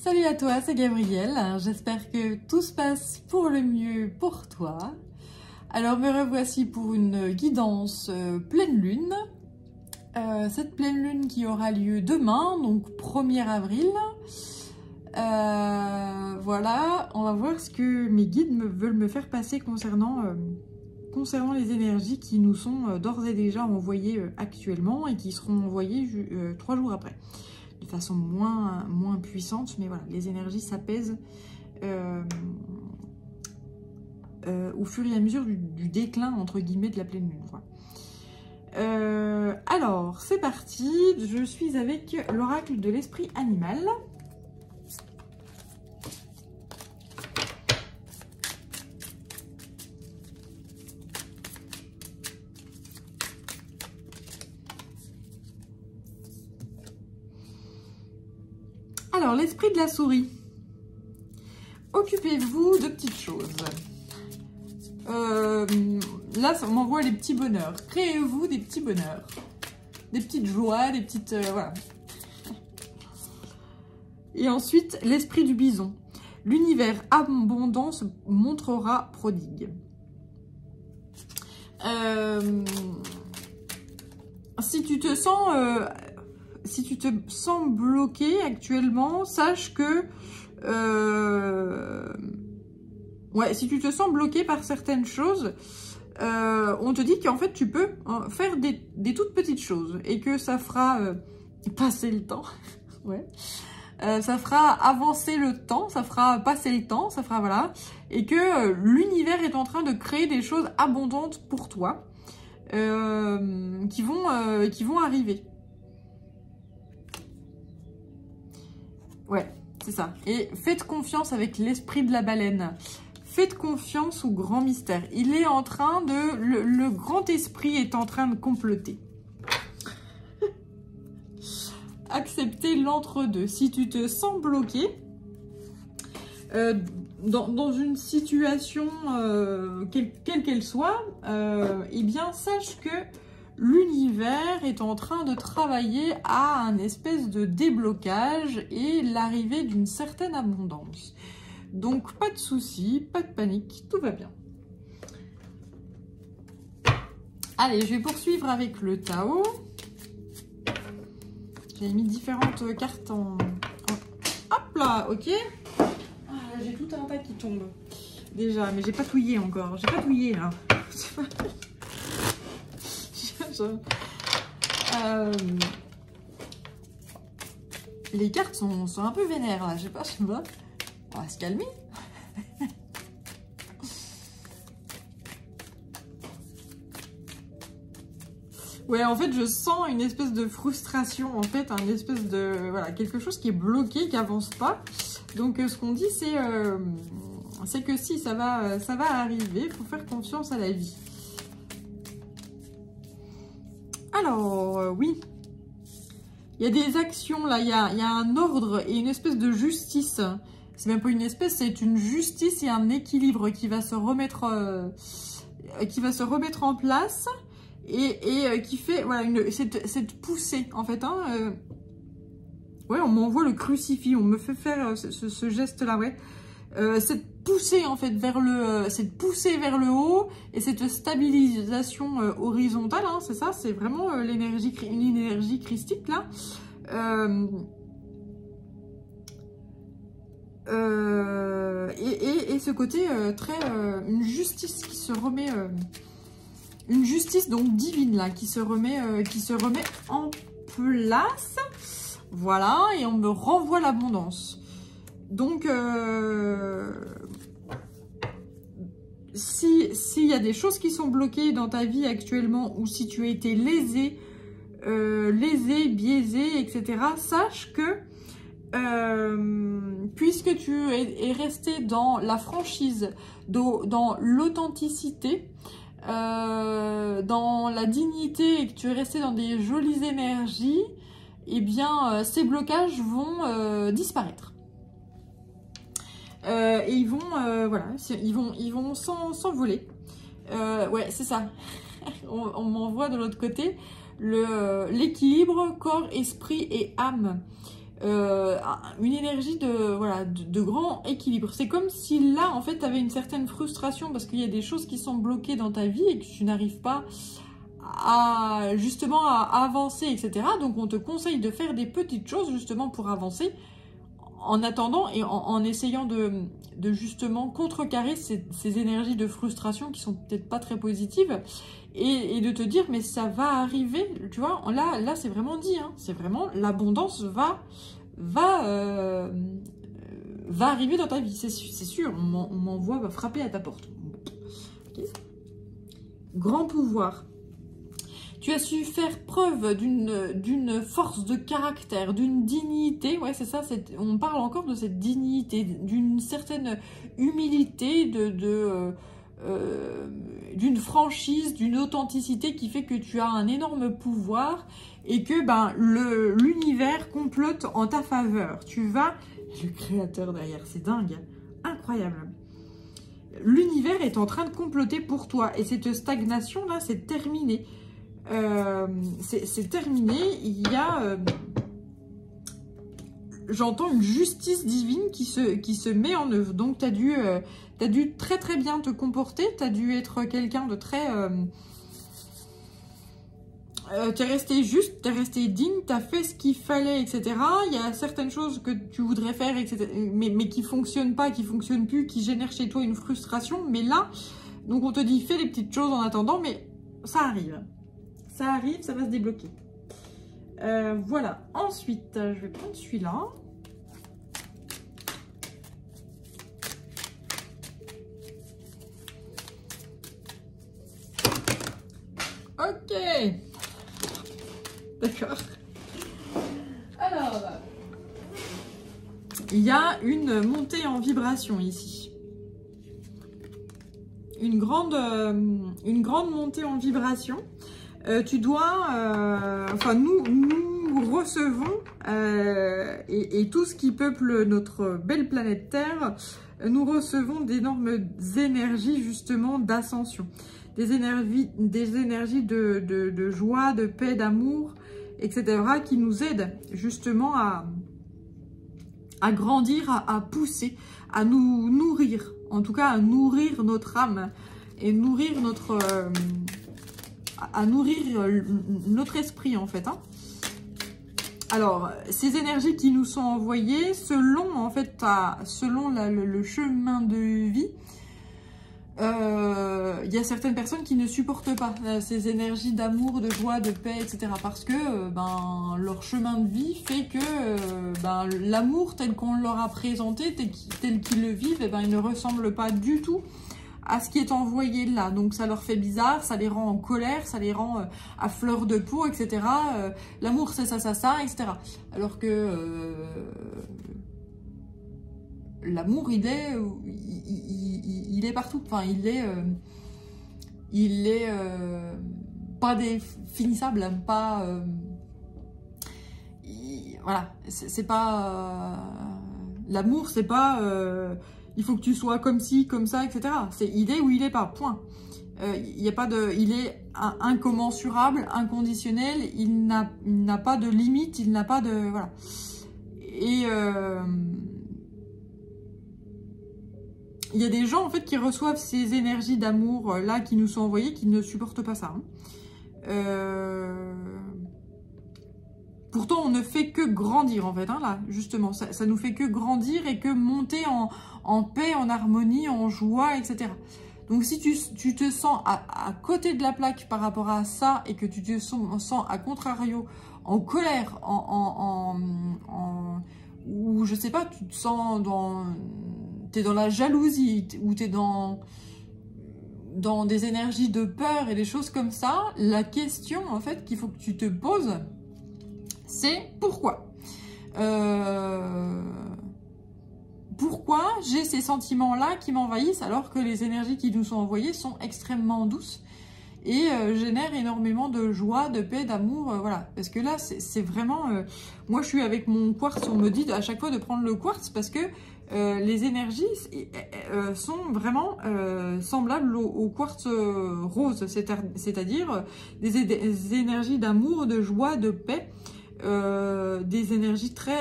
Salut à toi, c'est Gabrielle. J'espère que tout se passe pour le mieux pour toi. Alors me revoici pour une guidance pleine lune. Cette pleine lune qui aura lieu demain, donc 1er avril. Voilà, on va voir ce que mes guides veulent me faire passer concernant les énergies qui nous sont d'ores et déjà envoyées actuellement et qui seront envoyées 3 jours après. De façon moins puissante, mais voilà, les énergies s'apaisent au fur et à mesure du déclin, entre guillemets, de la pleine lune. Voilà. Alors, c'est parti, je suis avec l'oracle de l'esprit animal. Alors, l'esprit de la souris. Occupez-vous de petites choses. Là, ça m'envoie les petits bonheurs. Créez-vous des petits bonheurs. Des petites joies, des petites... voilà. Et ensuite, l'esprit du bison. L'univers abondant se montrera prodigue. Si tu te sens bloqué actuellement, sache que ouais, si tu te sens bloqué par certaines choses, on te dit qu'en fait tu peux faire des toutes petites choses et que ça fera passer le temps. Ouais. Ça fera avancer le temps, ça fera passer le temps, ça fera voilà, et que l'univers est en train de créer des choses abondantes pour toi qui vont arriver. Ouais, c'est ça. Et faites confiance avec l'esprit de la baleine. Faites confiance au grand mystère. Il est en train de... Le grand esprit est en train de comploter. Acceptez l'entre-deux. Si tu te sens bloqué dans une situation, quelle qu'elle soit, eh bien, sache que l'univers est en train de travailler à un espèce de déblocage et l'arrivée d'une certaine abondance. Donc, pas de soucis, pas de panique, tout va bien. Allez, je vais poursuivre avec le Tao. J'ai mis différentes cartes en... Hop là, ok. Ah, j'ai tout un tas qui tombe. Déjà, mais j'ai pas touillé encore. J'ai pas touillé, là. Les cartes sont un peu vénères là, je sais pas. On va se calmer. Ouais, en fait, je sens une espèce de frustration, en fait, un espèce de... Voilà, quelque chose qui est bloqué, qui avance pas. Donc, ce qu'on dit, c'est que si, ça va arriver, il faut faire confiance à la vie. Alors, oui, il y a des actions, là, il y a un ordre et une espèce de justice. C'est même pas une espèce, c'est une justice et un équilibre qui va se remettre en place et qui fait, voilà, cette poussée, en fait. Hein, ouais, on m'envoie le crucifix, on me fait faire ce geste-là, ouais. Cette poussée en fait vers le haut et cette stabilisation horizontale, hein, c'est ça, c'est vraiment une énergie christique là. Et ce côté très une justice qui se remet, une justice donc divine là qui se remet en place. Voilà, et on me renvoie l'abondance. Donc, s'il y a des choses qui sont bloquées dans ta vie actuellement, ou si tu as été lésé, biaisé, etc., sache que, puisque tu es resté dans la franchise, dans l'authenticité, dans la dignité, et que tu es resté dans des jolies énergies, eh bien, ces blocages vont disparaître. Et ils vont, voilà, ils vont s'envoler. Ouais, c'est ça. On m'envoie de l'autre côté l'équilibre corps, esprit et âme. une énergie de, voilà, de grand équilibre. C'est comme si là, en fait, tu avais une certaine frustration parce qu'il y a des choses qui sont bloquées dans ta vie et que tu n'arrives pas justement à avancer, etc. Donc, on te conseille de faire des petites choses justement pour avancer en attendant et en essayant de justement contrecarrer ces énergies de frustration qui sont peut-être pas très positives et de te dire mais ça va arriver, tu vois, là c'est vraiment dit, hein, c'est vraiment l'abondance va arriver dans ta vie, c'est sûr, on m'envoie frapper à ta porte. Okay. Grand pouvoir. Tu as su faire preuve d'une force de caractère, d'une dignité. Ouais, c'est ça, on parle encore de cette dignité, d'une certaine humilité, d'une franchise, d'une authenticité qui fait que tu as un énorme pouvoir et que l'univers complote en ta faveur. Tu vas... Le créateur derrière, c'est dingue, incroyable. L'univers est en train de comploter pour toi et cette stagnation-là, c'est terminé. C'est terminé, il y a j'entends une justice divine qui se met en œuvre, donc tu as dû très très bien te comporter, tu as dû être quelqu'un de très tu es resté juste, tu es resté digne, tu as fait ce qu'il fallait, etc. Il y a certaines choses que tu voudrais faire, etc., mais qui ne fonctionnent pas, qui ne fonctionnent plus, qui génèrent chez toi une frustration, mais là, donc on te dit fais les petites choses en attendant, mais ça arrive. Ça arrive, ça va se débloquer. Voilà. Ensuite, je vais prendre celui-là. Ok. D'accord. Alors, il y a une montée en vibration ici. Une grande montée en vibration. Tu dois, enfin nous recevons, et tout ce qui peuple notre belle planète Terre, nous recevons d'énormes énergies justement d'ascension, des énergies de joie, de paix, d'amour, etc. qui nous aident justement à grandir, à pousser, à nous nourrir, en tout cas à nourrir notre âme et nourrir notre... à nourrir notre esprit en fait. Hein. Alors, ces énergies qui nous sont envoyées, selon en fait, selon le chemin de vie, il y a certaines personnes qui ne supportent pas ces énergies d'amour, de joie, de paix, etc. Parce que leur chemin de vie fait que l'amour tel qu'on leur a présenté, tel qu'ils le vivent, il ne ressemble pas du tout à ce qui est envoyé là, donc ça leur fait bizarre, ça les rend en colère, ça les rend à fleur de peau, etc. L'amour c'est ça, etc. Alors que l'amour il est partout, enfin il est pas définissable, pas voilà, c'est pas l'amour, c'est pas il faut que tu sois comme ci, comme ça, etc. C'est il est ou il est pas, point. Il y a pas de, il est incommensurable, inconditionnel, il n'a pas de limite, il n'a pas de... Voilà. Et il y a des gens en fait qui reçoivent ces énergies d'amour là qui nous sont envoyées, qui ne supportent pas ça. Hein. Pourtant, on ne fait que grandir, en fait, hein, là, justement. Ça nous fait que grandir et que monter en paix, en harmonie, en joie, etc. Donc, si tu te sens à côté de la plaque par rapport à ça et que tu te sens à contrario, en colère, ou je sais pas, tu te sens t'es dans la jalousie, ou t'es dans des énergies de peur et des choses comme ça, la question, en fait, qu'il faut que tu te poses, c'est pourquoi pourquoi j'ai ces sentiments-là qui m'envahissent alors que les énergies qui nous sont envoyées sont extrêmement douces et génèrent énormément de joie, de paix, d'amour, voilà. Parce que là, c'est vraiment... moi, je suis avec mon quartz, on me dit à chaque fois de prendre le quartz parce que les énergies sont vraiment semblables au quartz rose, c'est-à-dire des énergies d'amour, de joie, de paix, des énergies très...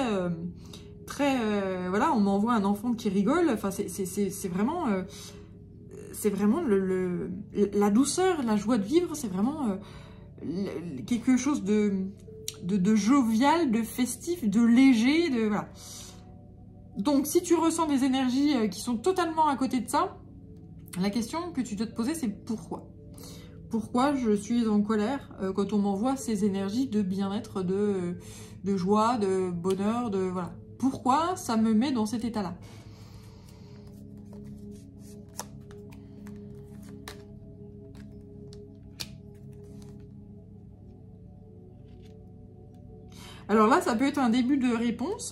voilà, on m'envoie un enfant qui rigole. Enfin, c'est vraiment... c'est vraiment la douceur, la joie de vivre. C'est vraiment quelque chose de jovial, de festif, de léger. Voilà. Donc, si tu ressens des énergies qui sont totalement à côté de ça, la question que tu dois te poser, c'est pourquoi ? Pourquoi je suis en colère quand on m'envoie ces énergies de bien-être, de joie, de bonheur, de voilà. Pourquoi ça me met dans cet état-là? Alors là, ça peut être un début de réponse.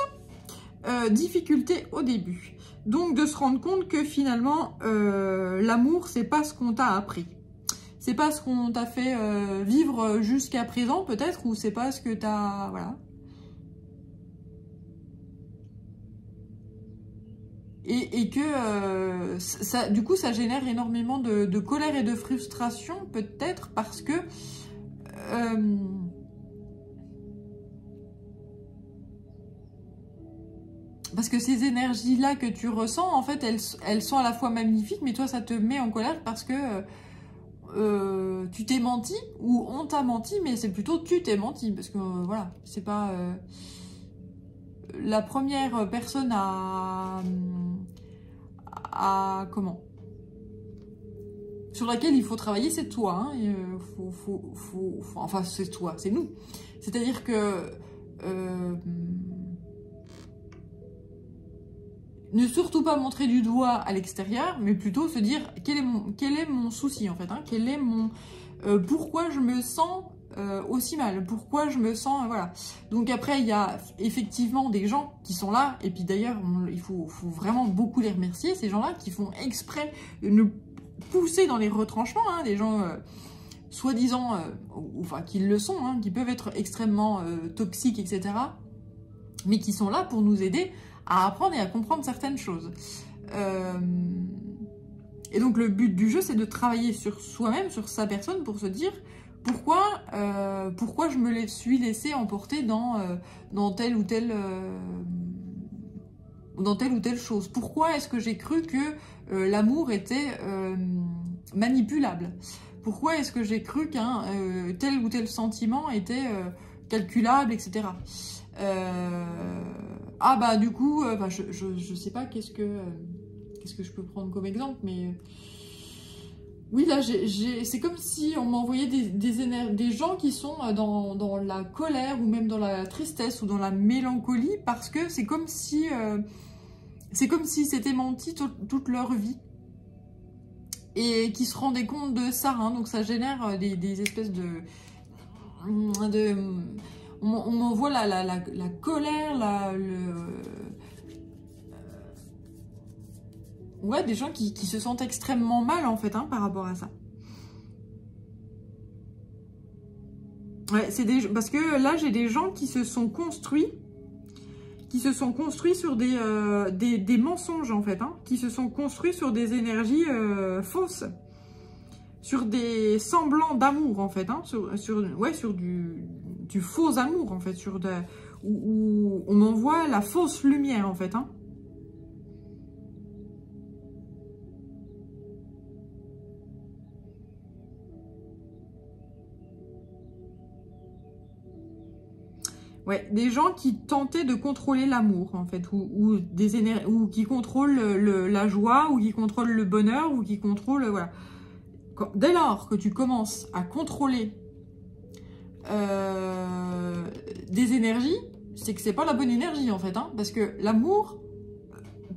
Difficulté au début. Donc de se rendre compte que finalement, l'amour, c'est pas ce qu'on t'a appris. C'est pas ce qu'on t'a fait vivre jusqu'à présent, peut-être, ou c'est pas ce que t'as... Voilà. Et que, ça, du coup, ça génère énormément de colère et de frustration, peut-être, parce que... parce que ces énergies-là que tu ressens, en fait, elles sont à la fois magnifiques, mais toi, ça te met en colère parce que... tu t'es menti ou on t'a menti, mais c'est plutôt tu t'es menti parce que voilà, c'est pas la première personne à comment, sur laquelle il faut travailler, c'est toi, hein, et, enfin c'est toi, c'est nous, c'est-à-dire que ne surtout pas montrer du doigt à l'extérieur, mais plutôt se dire quel est mon souci en fait, hein, quel est mon pourquoi je me sens aussi mal, pourquoi je me sens voilà. Donc après il y a effectivement des gens qui sont là, et puis d'ailleurs il faut vraiment beaucoup les remercier, ces gens-là qui font exprès de nous pousser dans les retranchements, hein, des gens soi-disant, enfin qui le sont, hein, qui peuvent être extrêmement toxiques, etc. Mais qui sont là pour nous aider à apprendre et à comprendre certaines choses. Et donc le but du jeu, c'est de travailler sur soi-même, sur sa personne, pour se dire pourquoi je me suis laissé emporter dans telle ou telle chose. Pourquoi est-ce que j'ai cru que l'amour était manipulable? Pourquoi est-ce que j'ai cru qu'un tel ou tel sentiment était calculable, etc. Ah bah du coup, je sais pas qu'est-ce que je peux prendre comme exemple, mais oui là c'est comme si on m'envoyait des gens qui sont dans la colère ou même dans la tristesse ou dans la mélancolie parce que c'est comme si c'était menti toute leur vie et qui se rendaient compte de ça, hein, donc ça génère des espèces de on m'envoie la colère, ouais, des gens qui se sentent extrêmement mal, en fait, hein, par rapport à ça. Ouais, parce que là, j'ai des gens qui se sont construits sur des mensonges, en fait, hein, qui se sont construits sur des énergies fausses, sur des semblants d'amour, en fait, hein, sur du faux amour, en fait, où on m'envoie la fausse lumière, en fait, hein. Ouais, des gens qui tentaient de contrôler l'amour, en fait, ou qui contrôlent la joie, ou qui contrôlent le bonheur, ou qui contrôlent, voilà. Dès lors que tu commences à contrôler des énergies, c'est que c'est pas la bonne énergie, en fait, hein, parce que l'amour,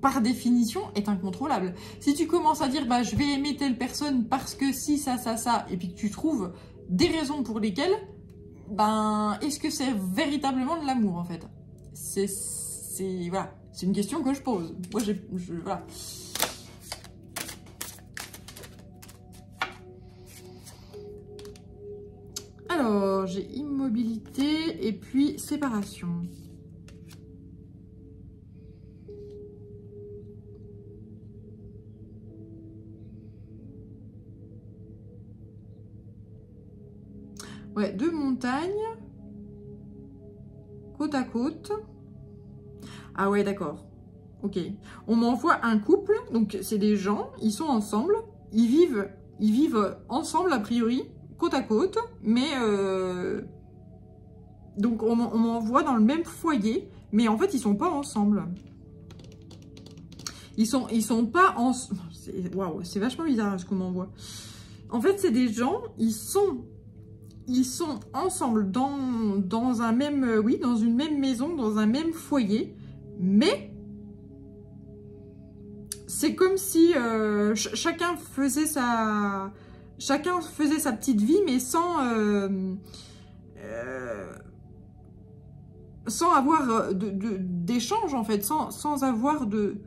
par définition, est incontrôlable. Si tu commences à dire, bah, je vais aimer telle personne parce que si, ça, et puis que tu trouves des raisons pour lesquelles, ben, est-ce que c'est véritablement de l'amour, en fait? Voilà, c'est une question que je pose. Moi, voilà. Alors, j'ai immobilité et puis séparation. Ouais, 2 montagnes. côte à côte. Ah ouais, d'accord. Ok. On m'envoie un couple, donc c'est des gens, ils sont ensemble, ils vivent ensemble a priori, côte à côte, mais donc on m'envoie dans le même foyer, mais en fait ils sont pas ensemble. Ils sont pas ensemble. Waouh, c'est vachement bizarre ce qu'on m'envoie. En fait, c'est des gens, ils sont ensemble dans un même, oui, dans une même maison, dans un même foyer, mais c'est comme si chacun faisait sa petite vie, mais sans avoir d'échange, en fait, sans avoir de...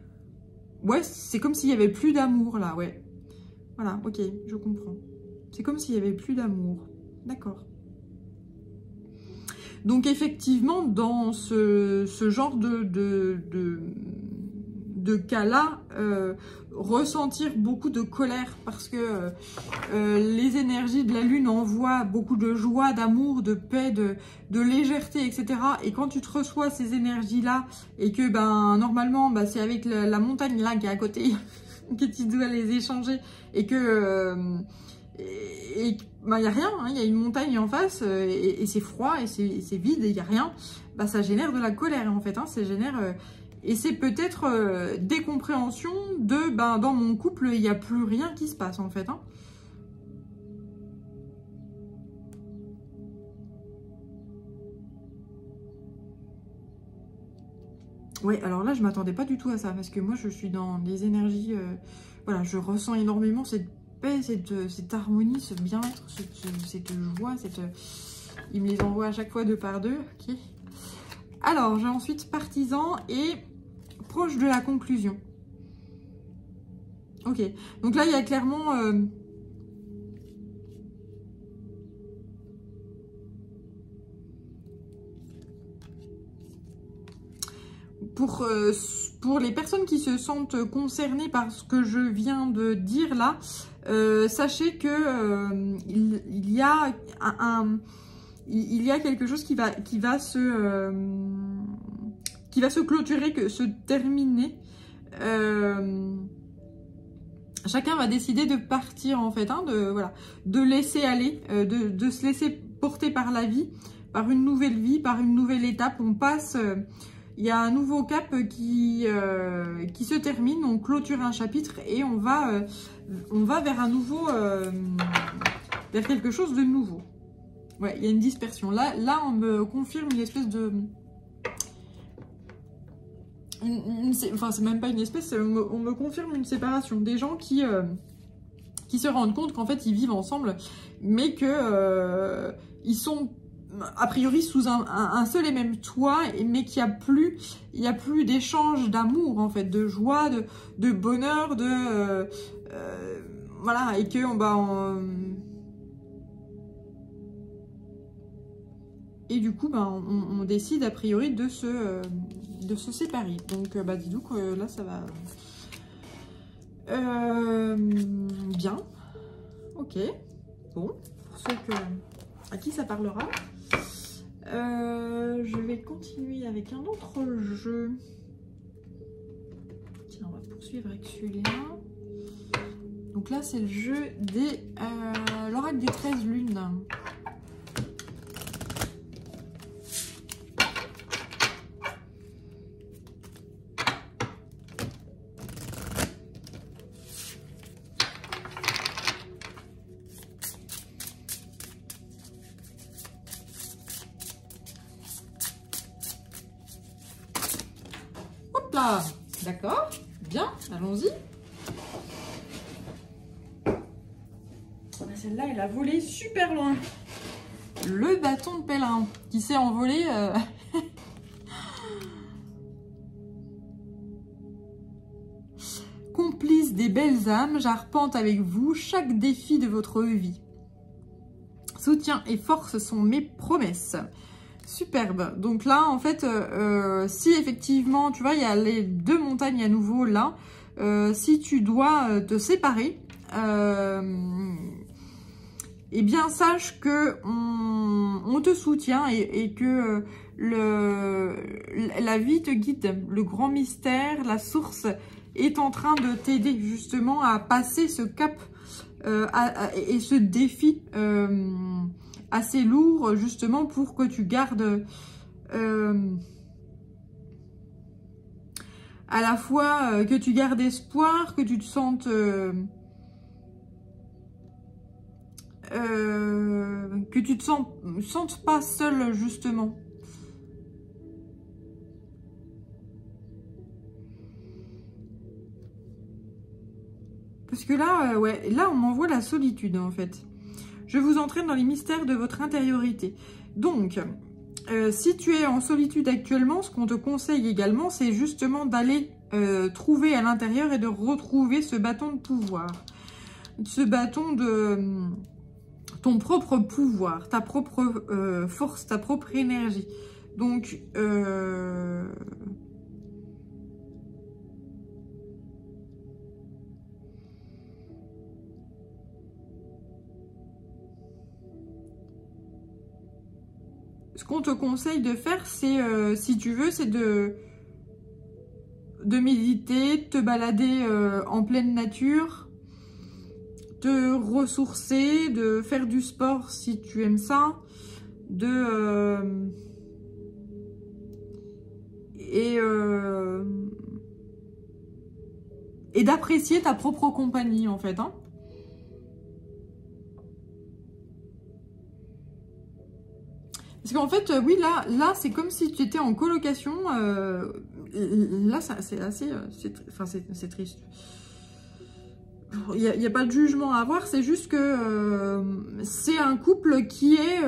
Ouais, c'est comme s'il y avait plus d'amour, là, ouais. Voilà, ok, je comprends. C'est comme s'il y avait plus d'amour. D'accord. Donc, effectivement, dans ce genre de cas-là, ressentir beaucoup de colère parce que les énergies de la lune envoient beaucoup de joie, d'amour, de paix, de légèreté, etc. Et quand tu te reçois ces énergies-là et que normalement c'est avec la montagne là qui est à côté que tu dois les échanger et que il n'y a rien, hein, il y a une montagne en face et c'est froid et c'est vide et il n'y a rien, ça génère de la colère en fait, hein, ça génère... Et c'est peut-être des compréhensions de, dans mon couple, il n'y a plus rien qui se passe, en fait. Hein. Ouais, alors là, je ne m'attendais pas du tout à ça, parce que moi, je suis dans des énergies... voilà, je ressens énormément cette paix, cette harmonie, ce bien-être, cette joie, il me les envoie à chaque fois 2 par 2. Ok. Alors, j'ai ensuite partisan et... proche de la conclusion. Ok, donc là il y a clairement pour les personnes qui se sentent concernées par ce que je viens de dire là, sachez que il y a quelque chose qui va se clôturer, se terminer. Chacun va décider de partir en fait, hein, de laisser aller, de se laisser porter par la vie, par une nouvelle vie, par une nouvelle étape. On passe, il y a un nouveau cap qui se termine, on clôture un chapitre et on va vers un nouveau, vers quelque chose de nouveau. Ouais, il y a une dispersion. Là, on me confirme une espèce de... Enfin, c'est même pas une espèce, on me confirme une séparation. Des gens qui se rendent compte qu'en fait, ils vivent ensemble, mais que ils sont a priori sous un seul et même toit, mais qu'il n'y a plus d'échange d'amour, en fait, de joie, de bonheur, voilà, et que et du coup, on décide a priori de se séparer. Donc, dis donc, là, ça va bien. Ok. Bon, pour ceux à qui ça parlera. Je vais continuer avec un autre jeu. Tiens, on va poursuivre avec celui-là. Donc là, c'est le jeu des l'oracle des 13 lunes. D'accord, bien, allons-y. Celle-là, elle a volé super loin. Le bâton de pèlerin qui s'est envolé. Complice des belles âmes, j'arpente avec vous chaque défi de votre vie. Soutien et force sont mes promesses. Superbe. Donc là, en fait, si effectivement, tu vois, il y a les 2 montagnes à nouveau là, si tu dois te séparer, eh bien sache que on te soutient et que la vie te guide, le grand mystère, la source est en train de t'aider justement à passer ce cap et ce défi assez lourd justement pour que tu gardes à la fois que tu gardes espoir, que tu te sentes que tu te sentes pas seul justement. Parce que là, ouais, là on m'envoie la solitude en fait. Je vous entraîne dans les mystères de votre intériorité. Donc, si tu es en solitude actuellement, ce qu'on te conseille également, c'est justement d'aller trouver à l'intérieur et de retrouver ce bâton de pouvoir. Ce bâton de ton propre pouvoir, ta propre force, ta propre énergie. Donc, ce qu'on te conseille de faire, c'est, si tu veux, c'est de méditer, de te balader en pleine nature, de ressourcer, de faire du sport si tu aimes ça, et d'apprécier ta propre compagnie en fait, hein. Parce qu'en fait, oui, là c'est comme si tu étais en colocation. Là, c'est assez... c'est triste. Il n'y a pas de jugement à avoir, c'est juste que c'est un couple qui est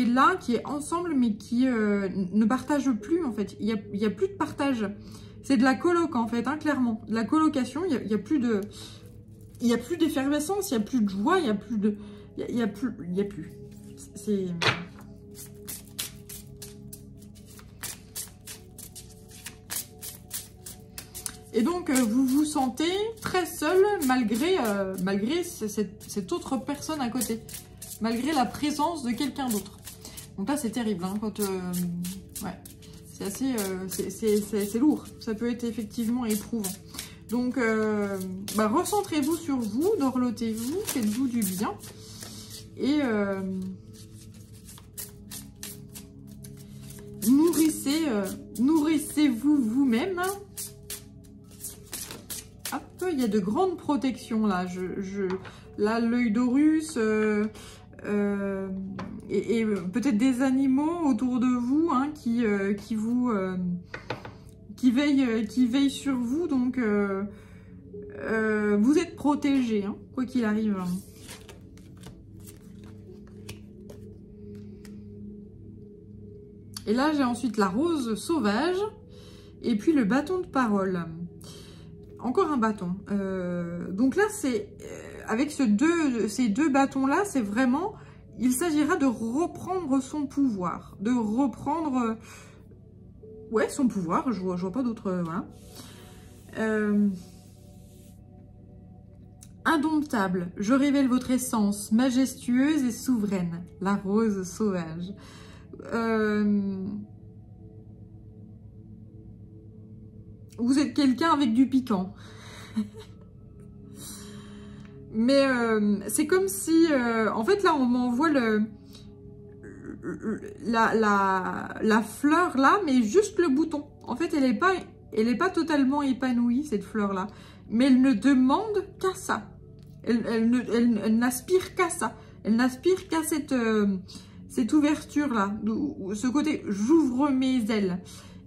là, qui est ensemble, mais qui ne partage plus, en fait. Il y a plus de partage. C'est de la coloc, en fait, hein, clairement. De la colocation, il y a plus de... Il n'y a plus d'effervescence, il n'y a plus de joie, il n'y a plus de... Il y a plus. C'est... Et donc, vous vous sentez très seul malgré cette autre personne à côté. Malgré la présence de quelqu'un d'autre. Donc là, c'est terrible. Hein, quand, ouais, c'est assez... c'est lourd. Ça peut être effectivement éprouvant. Donc, recentrez-vous sur vous, dorlotez-vous, faites-vous du bien. Et nourrissez-vous vous-même. Il y a de grandes protections là. Là, l'œil d'Horus et peut-être des animaux autour de vous hein, qui veillent sur vous. Donc, vous êtes protégés, hein, quoi qu'il arrive. Et là, j'ai ensuite la rose sauvage et puis le bâton de parole. Encore un bâton. Donc là, c'est avec ces deux bâtons-là, c'est vraiment... Il s'agira de reprendre son pouvoir. De reprendre... ouais, son pouvoir. Je vois pas d'autre... voilà. Indomptable. Je révèle votre essence majestueuse et souveraine. La rose sauvage. Vous êtes quelqu'un avec du piquant. Mais c'est comme si... en fait, là, on m'envoie la fleur, là, mais juste le bouton. En fait, elle est pas totalement épanouie, cette fleur-là. Mais elle ne demande qu'à ça. Elle n'aspire qu'à ça. Elle n'aspire qu'à cette ouverture-là. Ce côté, j'ouvre mes ailes.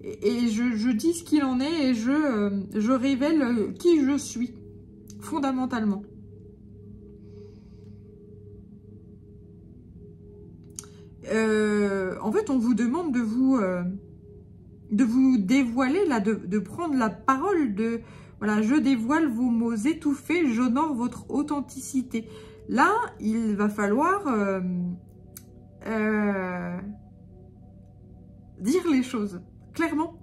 Et je dis ce qu'il en est et je révèle qui je suis, fondamentalement. En fait, on vous demande de vous dévoiler, là, de prendre la parole, voilà, je dévoile vos mots étouffés, j'honore votre authenticité. Là, il va falloir dire les choses. Clairement.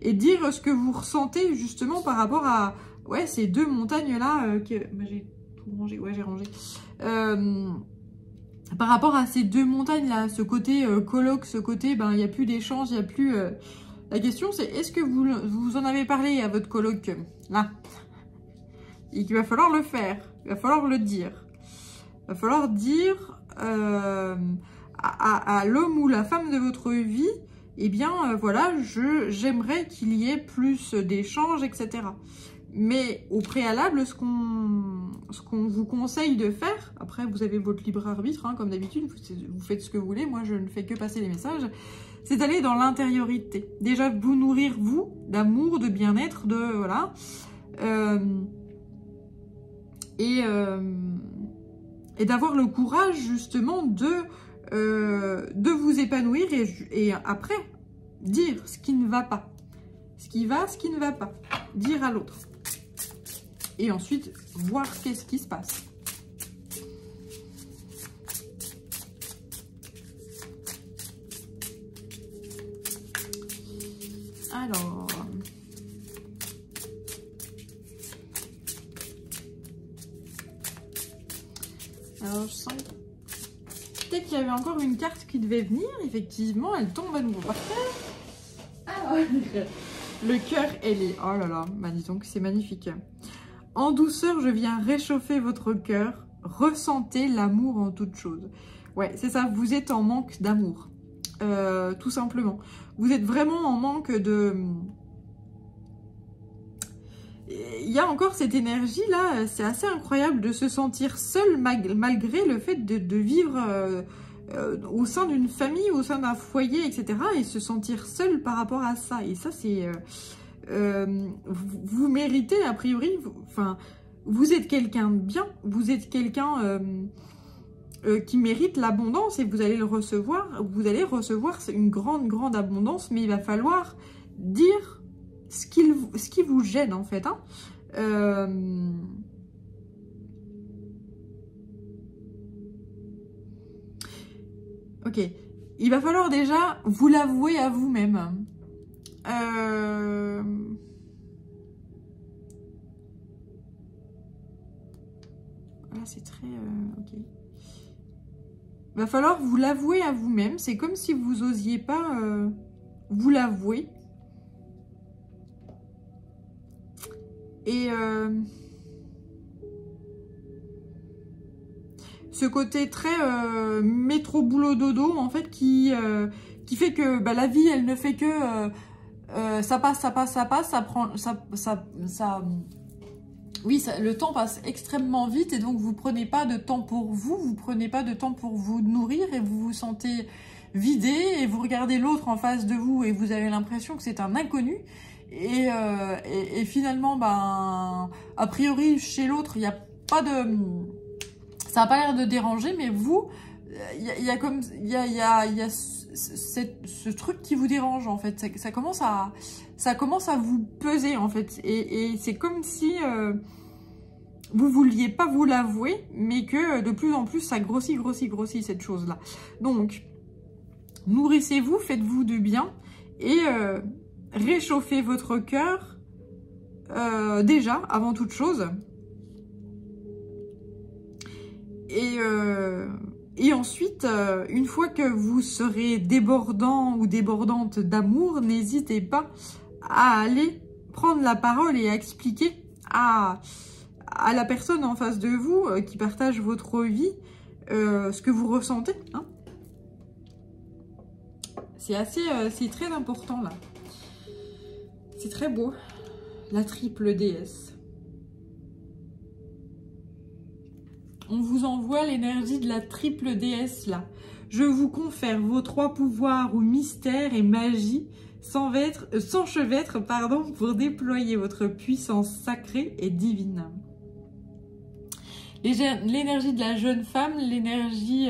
Et dire ce que vous ressentez justement par rapport à ouais, ces deux montagnes-là, j'ai tout rangé, ouais, j'ai rangé. Par rapport à ces deux montagnes-là, ce côté coloc, ce côté, ben, il n'y a plus d'échange, il n'y a plus... La question, c'est est-ce que vous en avez parlé à votre coloc, là? Et qu'il va falloir le faire, il va falloir le dire. Il va falloir dire à l'homme ou la femme de votre vie, eh bien, voilà, j'aimerais qu'il y ait plus d'échanges, etc. Mais au préalable, ce qu'on vous conseille de faire, après vous avez votre libre arbitre, hein, comme d'habitude, vous faites ce que vous voulez, moi je ne fais que passer les messages, c'est d'aller dans l'intériorité. Déjà, vous nourrir, vous, d'amour, de bien-être, de... voilà. Et d'avoir le courage, justement, de vous épanouir et après, dire ce qui ne va pas. Ce qui va, ce qui ne va pas. Dire à l'autre. Et ensuite, voir qu'est-ce qui se passe. Alors... je sens peut-être qu'il y avait encore une carte qui devait venir. Effectivement, elle tombe à nouveau par terre. Alors, le cœur ailé. Oh là là, bah dis donc, c'est magnifique. En douceur, je viens réchauffer votre cœur. Ressentez l'amour en toute chose. Ouais, c'est ça, vous êtes en manque d'amour. Tout simplement. Vous êtes vraiment en manque de... Il y a encore cette énergie-là, c'est assez incroyable de se sentir seul malgré le fait de vivre au sein d'une famille, au sein d'un foyer, etc. Et se sentir seul par rapport à ça. Et ça, c'est... vous méritez, a priori, enfin, vous êtes quelqu'un de bien, vous êtes quelqu'un qui mérite l'abondance et vous allez le recevoir. Vous allez recevoir une grande abondance, mais il va falloir dire... ce qui vous gêne en fait. Hein. Ok. Il va falloir déjà vous l'avouer à vous-même. Voilà, c'est très... ok. Il va falloir vous l'avouer à vous-même. C'est comme si vous osiez pas vous l'avouer. Et ce côté très métro boulot dodo en fait qui fait que bah, la vie elle ne fait que ça passe, ça prend oui, le temps passe extrêmement vite et donc vous prenez pas de temps pour vous prenez pas de temps pour vous nourrir et vous vous sentez vidé et vous regardez l'autre en face de vous et vous avez l'impression que c'est un inconnu. Et finalement, ben, a priori, chez l'autre, il n'y a pas de... Ça n'a pas l'air de déranger, mais vous, il y a ce truc qui vous dérange, en fait. Ça commence à vous peser, en fait. Et c'est comme si vous vouliez pas vous l'avouer, mais que de plus en plus, ça grossit, cette chose-là. Donc, nourrissez-vous, faites-vous du bien, et... réchauffez votre cœur déjà, avant toute chose. Et ensuite, une fois que vous serez débordant ou débordante d'amour, n'hésitez pas à aller prendre la parole et à expliquer à la personne en face de vous qui partage votre vie ce que vous ressentez. Hein. C'est très important là. C'est très beau, la triple déesse. On vous envoie l'énergie de la triple déesse là. Je vous confère vos 3 pouvoirs ou mystères et magie s'enchevêtrent pour déployer votre puissance sacrée et divine. L'énergie de la jeune femme, l'énergie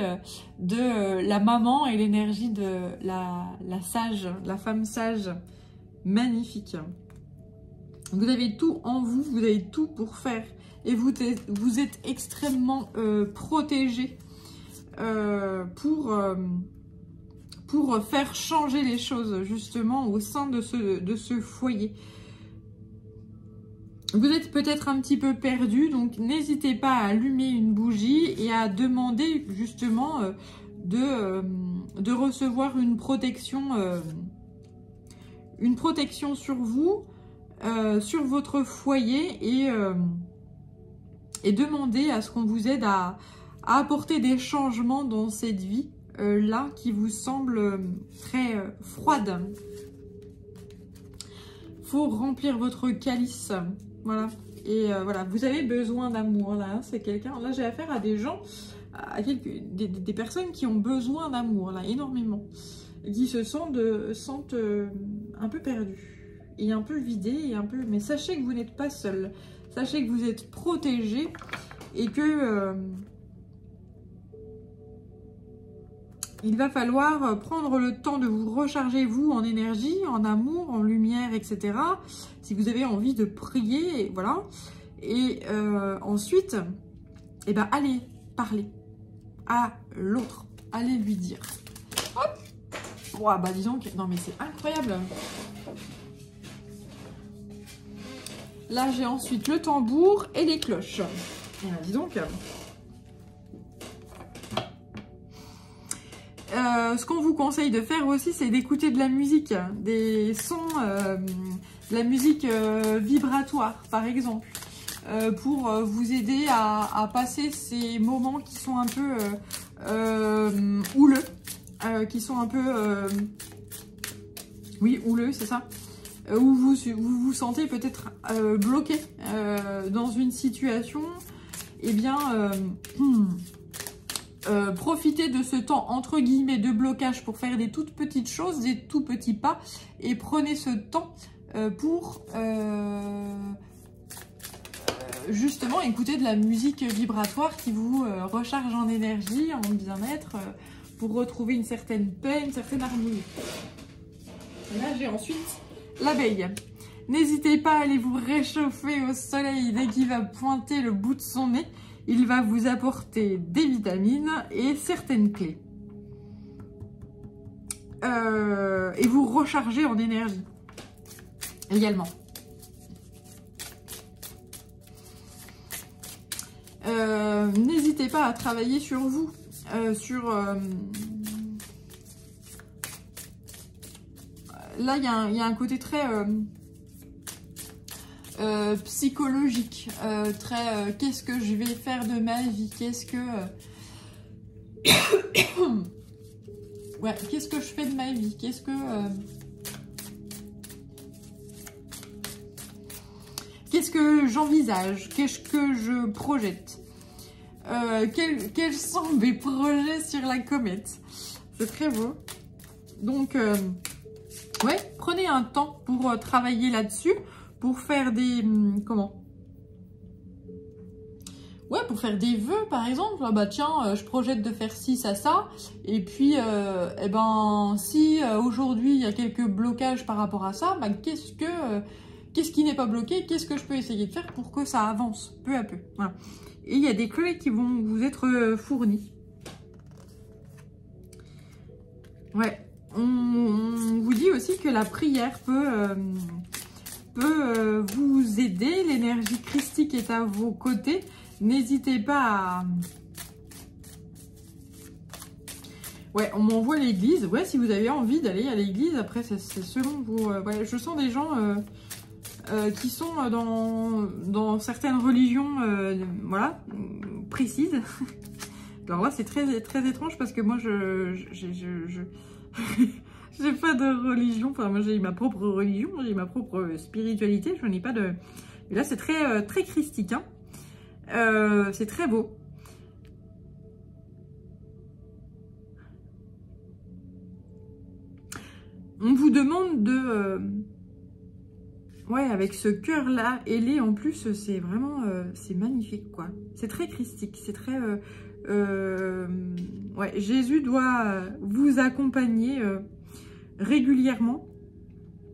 de la maman et l'énergie de la sage, la femme sage. Magnifique. Vous avez tout en vous, vous avez tout pour faire. Et vous êtes extrêmement protégé pour faire changer les choses, justement, au sein de ce foyer. Vous êtes peut-être un petit peu perdu, donc n'hésitez pas à allumer une bougie et à demander justement de recevoir une protection sur vous, sur votre foyer et demander à ce qu'on vous aide à apporter des changements dans cette vie là qui vous semble très froide. Faut remplir votre calice, voilà. Et voilà, vous avez besoin d'amour là, c'est quelqu'un. Là, j'ai affaire à des gens, à des personnes qui ont besoin d'amour là, énormément, qui se sentent un peu perdus et un peu vidés et un peu. Mais sachez que vous n'êtes pas seul. Sachez que vous êtes protégés et que il va falloir prendre le temps de vous recharger, vous, en énergie, en amour, en lumière, etc. Si vous avez envie de prier, voilà. Et ensuite, eh ben, allez parler à l'autre. Allez lui dire. Hop. Ouah, bah dis donc, non mais c'est incroyable. Là, j'ai ensuite le tambour et les cloches. Et là, dis donc... ce qu'on vous conseille de faire aussi, c'est d'écouter de la musique, des sons, de la musique vibratoire, par exemple, pour vous aider à passer ces moments qui sont un peu houleux, qui sont un peu, oui, houleux, c'est ça, où vous vous sentez peut-être bloqué dans une situation, eh bien... profitez de ce temps entre guillemets de blocage pour faire des toutes petites choses, des tout petits pas, et prenez ce temps pour justement écouter de la musique vibratoire qui vous recharge en énergie, en bien-être, pour retrouver une certaine paix, une certaine harmonie. Et là, j'ai ensuite l'abeille. N'hésitez pas à aller vous réchauffer au soleil dès qu'il va pointer le bout de son nez. Il va vous apporter des vitamines et certaines clés. Et vous recharger en énergie également. N'hésitez pas à travailler sur vous, là, il y a un côté très... psychologique, très qu'est-ce que je vais faire de ma vie, qu'est-ce que ouais, qu'est-ce que je fais de ma vie, qu'est-ce que j'envisage, qu'est-ce que je projette, quels sont mes projets sur la comète. C'est très beau. Donc ouais, prenez un temps pour travailler là-dessus, pour faire des... comment? Ouais, pour faire des vœux, par exemple. Ah bah tiens, je projette de faire ci, ça. Et puis, eh ben, si aujourd'hui, il y a quelques blocages par rapport à ça, bah, qu'est-ce qui n'est pas bloqué? Qu'est-ce que je peux essayer de faire pour que ça avance peu à peu? Voilà. Et il y a des clés qui vont vous être fournies. Ouais. On vous dit aussi que la prière peut vous aider, l'énergie christique est à vos côtés, n'hésitez pas à... Ouais, on m'envoie l'église, ouais, si vous avez envie d'aller à l'église, après c'est selon vous, ouais, je sens des gens qui sont dans certaines religions, voilà, précises. Alors là c'est très, très étrange parce que moi j'ai pas de religion, enfin moi j'ai ma propre religion, j'ai ma propre spiritualité, je n'ai pas de... Et là c'est très, très christique, hein. C'est très beau. On vous demande de... ouais, avec ce cœur-là ailé en plus, c'est vraiment... c'est magnifique, quoi. C'est très christique, c'est très... ouais, Jésus doit vous accompagner... régulièrement,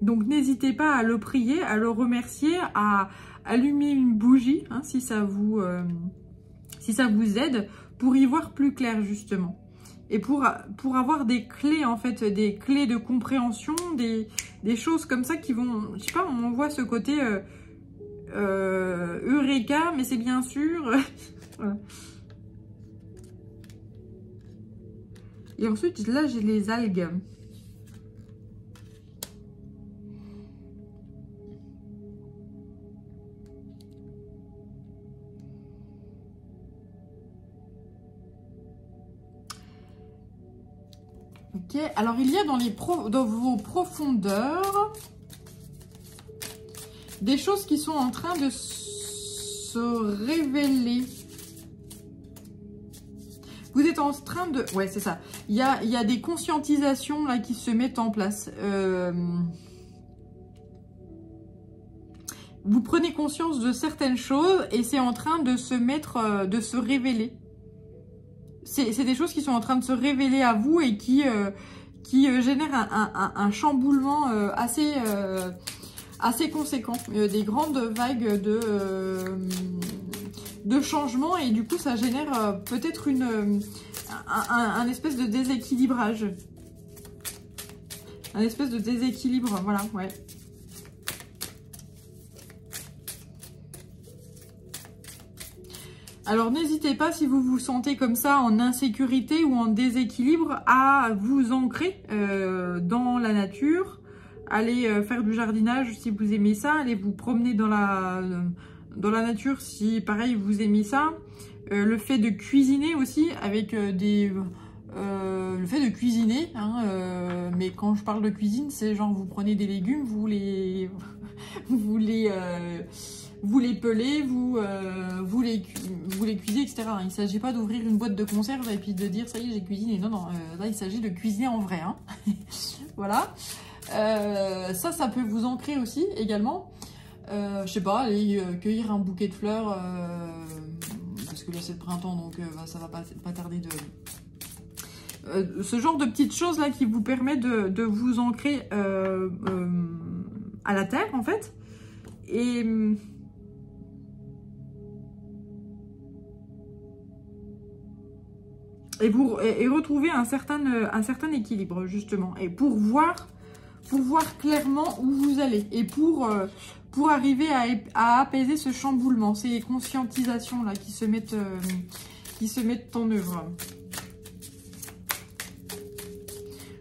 donc n'hésitez pas à le prier, à le remercier, à allumer une bougie, hein, si ça vous aide, pour y voir plus clair justement, et pour avoir des clés en fait, des clés de compréhension, des choses comme ça qui vont, je sais pas, on voit ce côté Eureka, mais c'est bien sûr. Voilà. Et ensuite, là, j'ai les algues. Ok, alors il y a dans vos profondeurs des choses qui sont en train de se révéler. Vous êtes en train de... Ouais, c'est ça. Il y a des conscientisations là qui se mettent en place. Vous prenez conscience de certaines choses et c'est en train de se mettre, de se révéler. C'est des choses qui sont en train de se révéler à vous et qui génèrent un chamboulement assez conséquent. Des grandes vagues de changement et du coup ça génère peut-être un espèce de déséquilibrage. Un espèce de déséquilibre, voilà, ouais. Alors n'hésitez pas, si vous vous sentez comme ça en insécurité ou en déséquilibre, à vous ancrer dans la nature. Allez faire du jardinage si vous aimez ça. Allez vous promener dans la nature si pareil vous aimez ça. Le fait de cuisiner aussi avec le fait de cuisiner, hein, mais quand je parle de cuisine, c'est genre vous prenez des légumes, vous les pelez, vous les cuisez, etc. Il ne s'agit pas d'ouvrir une boîte de conserve et puis de dire ça y est j'ai cuisiné. Non, non, là il s'agit de cuisiner en vrai. Hein. Voilà. Ça peut vous ancrer aussi également. Je sais pas, aller cueillir un bouquet de fleurs, parce que là c'est le printemps donc ça va pas tarder de... ce genre de petites choses là qui vous permet de vous ancrer à la terre en fait. Et retrouver un certain équilibre justement. Et pour voir clairement où vous allez. Et pour arriver à apaiser ce chamboulement, ces conscientisations là qui se mettent en œuvre.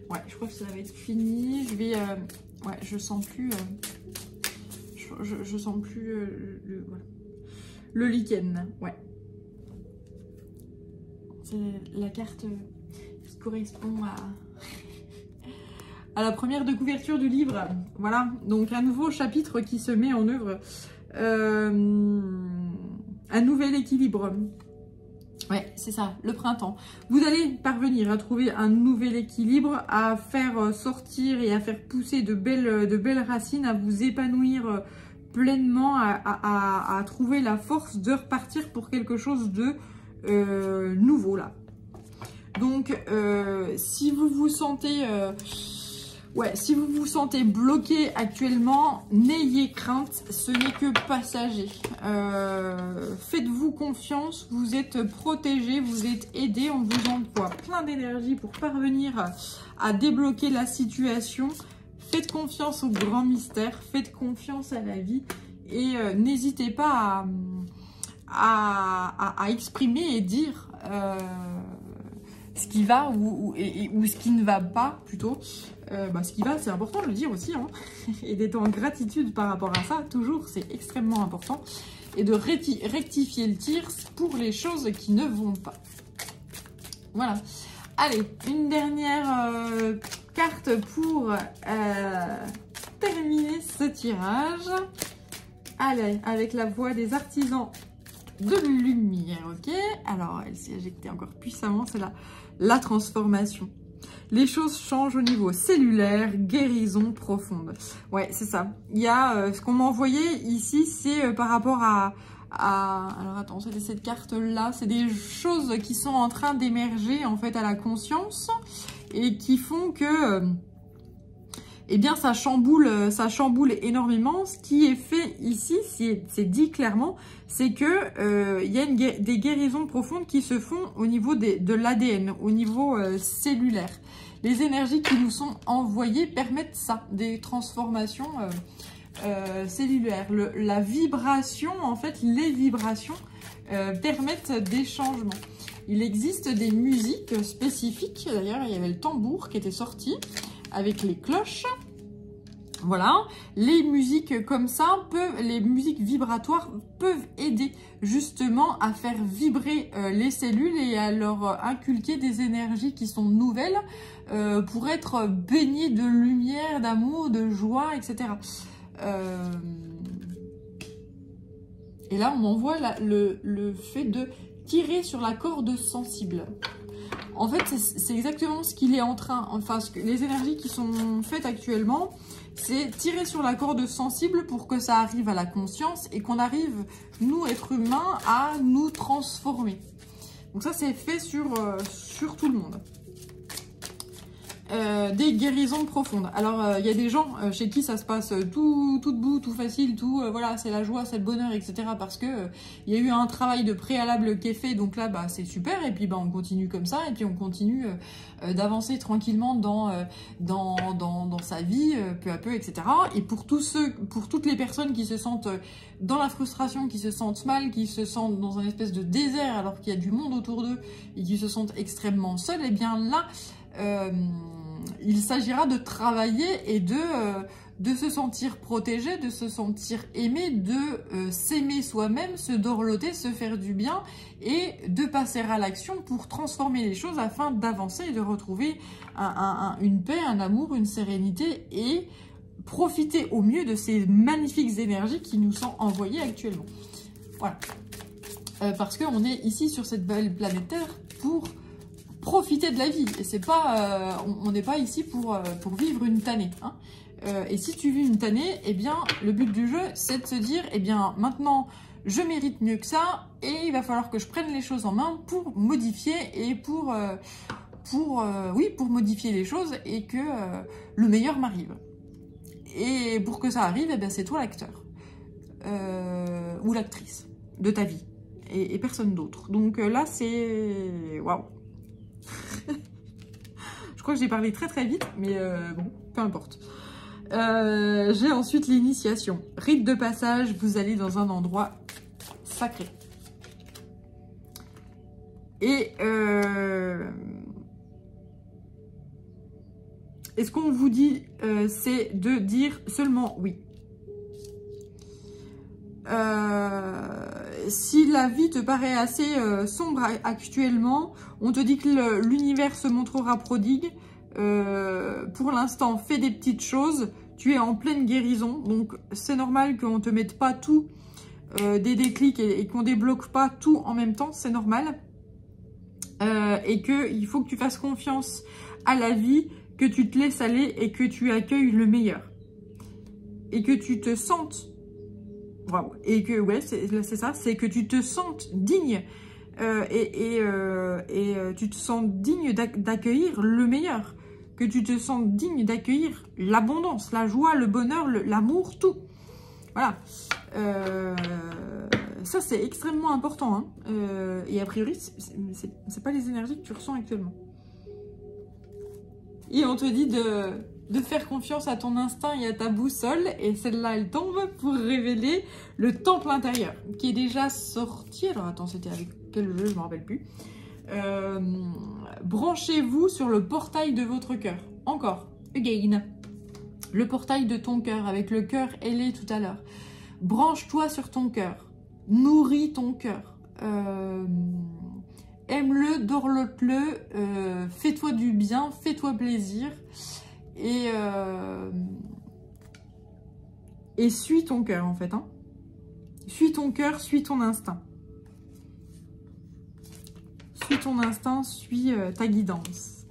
Ouais, je crois que ça va être fini. Je vais... ouais, je sens plus... je sens plus voilà. Le lichen. Ouais. C'est la carte qui correspond à la première de couverture du livre. Voilà, donc un nouveau chapitre qui se met en œuvre. Un nouvel équilibre. Ouais, c'est ça, le printemps. Vous allez parvenir à trouver un nouvel équilibre, à faire sortir et à faire pousser de belles racines, à vous épanouir pleinement, à trouver la force de repartir pour quelque chose de nouveau là. Donc, si vous vous sentez... si vous vous sentez bloqué actuellement, n'ayez crainte, ce n'est que passager. Faites-vous confiance, vous êtes protégé, vous êtes aidé, on vous envoie plein d'énergie pour parvenir à débloquer la situation. Faites confiance au grand mystère, faites confiance à la vie et n'hésitez pas à exprimer et dire ce qui va ou ce qui ne va pas plutôt. Ce qui va, c'est important de le dire aussi, hein, et d'être en gratitude par rapport à ça, toujours, c'est extrêmement important, et de rectifier le tir pour les choses qui ne vont pas. Voilà. Allez, une dernière carte pour terminer ce tirage. Allez, avec la voix des artisans de lumière, ok? Alors, elle s'est éjectée encore puissamment, c'est la transformation. Les choses changent au niveau cellulaire, guérison profonde. Ouais, c'est ça. Il y a ce qu'on m'a envoyé ici, c'est par rapport à... Alors attends, c'est cette carte-là. C'est des choses qui sont en train d'émerger en fait à la conscience et qui font que... eh bien, ça chamboule énormément. Ce qui est fait ici, c'est dit clairement, c'est que il y a des guérisons profondes qui se font au niveau de l'ADN, au niveau cellulaire. Les énergies qui nous sont envoyées permettent ça, des transformations cellulaire. La vibration, en fait, les vibrations permettent des changements. Il existe des musiques spécifiques. D'ailleurs, il y avait le tambour qui était sorti avec les cloches. Voilà, les musiques comme ça, les musiques vibratoires peuvent aider justement à faire vibrer les cellules et à leur inculquer des énergies qui sont nouvelles pour être baignées de lumière, d'amour, de joie, etc. Et là, on m'envoie le fait de tirer sur la corde sensible. En fait, c'est exactement ce qu'il est en train, enfin, les énergies qui sont faites actuellement, c'est tirer sur la corde sensible pour que ça arrive à la conscience et qu'on arrive, nous, êtres humains, à nous transformer. Donc ça, c'est fait sur tout le monde. Des guérisons profondes. Alors, il y a des gens chez qui ça se passe tout debout, tout facile, voilà, c'est la joie, c'est le bonheur, etc. Parce que il y a eu un travail de préalable qui est fait, donc là, bah, c'est super, et puis bah, on continue comme ça, et puis on continue d'avancer tranquillement dans sa vie, peu à peu, etc. Et pour toutes les personnes qui se sentent dans la frustration, qui se sentent mal, qui se sentent dans un espèce de désert alors qu'il y a du monde autour d'eux, et qui se sentent extrêmement seuls, et bien là, il s'agira de travailler et de se sentir protégé, de se sentir aimé, de s'aimer soi-même, se dorloter, se faire du bien et de passer à l'action pour transformer les choses afin d'avancer et de retrouver une paix, un amour, une sérénité et profiter au mieux de ces magnifiques énergies qui nous sont envoyées actuellement. Voilà. Parce qu'on est ici sur cette belle planète Terre pour profiter de la vie. Et c'est pas, on n'est pas ici pour vivre une tannée. Hein. Et si tu vis une tannée, eh bien, le but du jeu, c'est de se dire, eh bien, maintenant, je mérite mieux que ça, et il va falloir que je prenne les choses en main pour modifier et pour modifier les choses et que le meilleur m'arrive. Et pour que ça arrive, eh bien, c'est toi l'acteur ou l'actrice de ta vie et personne d'autre. Donc là, c'est waouh. Je crois que j'ai parlé très très vite, mais bon, peu importe. J'ai ensuite l'initiation. Rite de passage, vous allez dans un endroit sacré. Et ce qu'on vous dit, c'est de dire seulement oui. Si la vie te paraît assez sombre actuellement, on te dit que l'univers se montrera prodigue. Pour l'instant, fais des petites choses. Tu es en pleine guérison, donc c'est normal qu'on ne te mette pas tout des déclics et qu'on débloque pas tout en même temps, c'est normal. Et qu'il faut que tu fasses confiance à la vie, que tu te laisses aller et que tu accueilles le meilleur. Et que tu te sentes... Wow. Et que, ouais, c'est ça, c'est que tu te sentes digne tu te sens digne d'accueillir le meilleur, que tu te sens digne d'accueillir l'abondance, la joie, le bonheur, l'amour, tout. Voilà. Ça, c'est extrêmement important. Hein. Et a priori, c'est pas les énergies que tu ressens actuellement. Et on te dit de faire confiance à ton instinct et à ta boussole. Et celle-là, elle tombe pour révéler le temple intérieur, qui est déjà sorti. Alors, attends, c'était avec quel jeu? Je ne me rappelle plus. Branchez-vous sur le portail de votre cœur. Encore, again. Le portail de ton cœur, avec le cœur ailé tout à l'heure. Branche-toi sur ton cœur. Nourris ton cœur. Aime-le, dorlote-le, fais-toi du bien, fais-toi plaisir. Et suis ton cœur, en fait. Hein. Suis ton cœur, suis ton instinct. Suis ton instinct, suis ta guidance.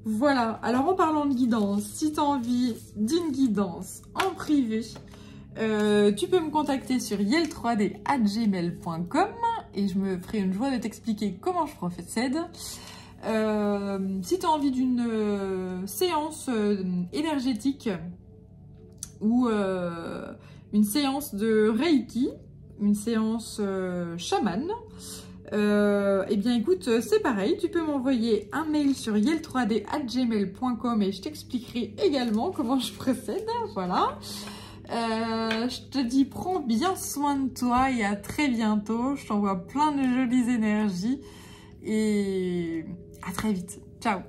Voilà. Alors, en parlant de guidance, si tu as envie d'une guidance en privé, tu peux me contacter sur yel3d@gmail.com et je me ferai une joie de t'expliquer comment je procède. Si tu as envie d'une séance énergétique ou une séance de Reiki, une séance chaman, eh bien écoute, c'est pareil, tu peux m'envoyer un mail sur yel3d@gmail.com et je t'expliquerai également comment je procède, voilà. Je te dis, prends bien soin de toi et à très bientôt. Je t'envoie plein de jolies énergies et à très vite. Ciao!